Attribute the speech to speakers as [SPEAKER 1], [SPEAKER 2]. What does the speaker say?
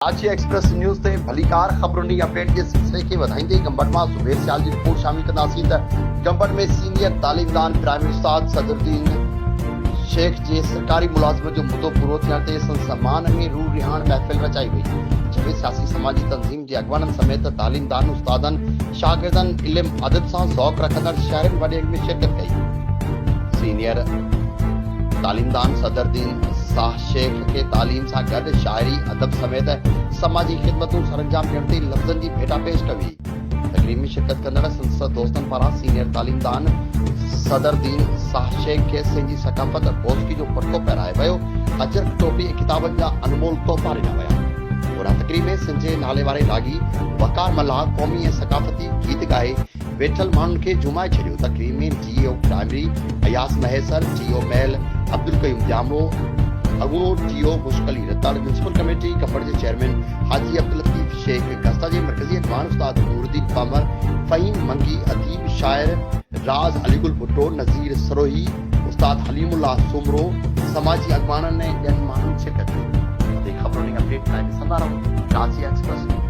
[SPEAKER 1] आज express news ते भलीकार खबरों की अपडेट के सिलसिले के वधाईंदे गंबट में ज़ुबैर सियाल की रिपोर्ट शामिल कंदासीं त गंबट में सीनियर तालीमदान प्राइमरी उस्ताद सदरुद्दीन शेख जे सरकारी मुलाजमत जो मुद्दो पूरो थियण ते सम्मान में रूह रिहाण महफ़िल रचाई वई, जंहिं सियासी समाजी तंज़ीम जे अॻवाननि समेत तालीमदान उस्तादनि शागिर्दनि इल्म अदब सां ज़ौक़ रखंदड़ शहरनि वॾे में शिरकत कई। सीनियर तालीमदान सदरुद्दीन शाह शेख के तालीम से गड शायरी अदब समेत समाजी खिदमतों सरंजाम ॾियण ते लफ़्ज़नि की भेटापेश कई। तकरीब में शिरकत कंदड़ संसद दोस्तन पारा सीनियर तालीमदान सदरुद्दीन शाह शेख के सिंधी सकाफत पोस्की जो पटको पहिराए वियो, अजर टोपी किताबन जा अनमोल तोहफा ॾिना विया। उन तकरीब में सिंध नाले वारे रागी वकार मल्हा क़ौमी ऐं सकाफती गीत गाए वेठल माण्हुनि खे जुमाए छॾियो। तकरीब में जीओ प्राइमरी अयास महेसर, जीओ मेल अब्दुल कयूम जामो, अगुणो जीओ मुश्कली रताड़, म्यूनसिपल कमेटी कपड़ के चेयरमैन हाजी अब्दुल लतीफ शेख, गस्ता के मरकजी अखबार उस्ताद नूरुद्दीन पामर, फहीम मंगी, अदीब शायर राज अलीगुल भुट्टो, नज़ीर सरोही, उस्ताद हलीमुल्लाह सुमरो, समाजी अखबार ने ॿियनि माण्हुनि शिरकत कई। खबरों की अपडेट लाइ ॾिसंदा रहो कराची एक्सप्रेस।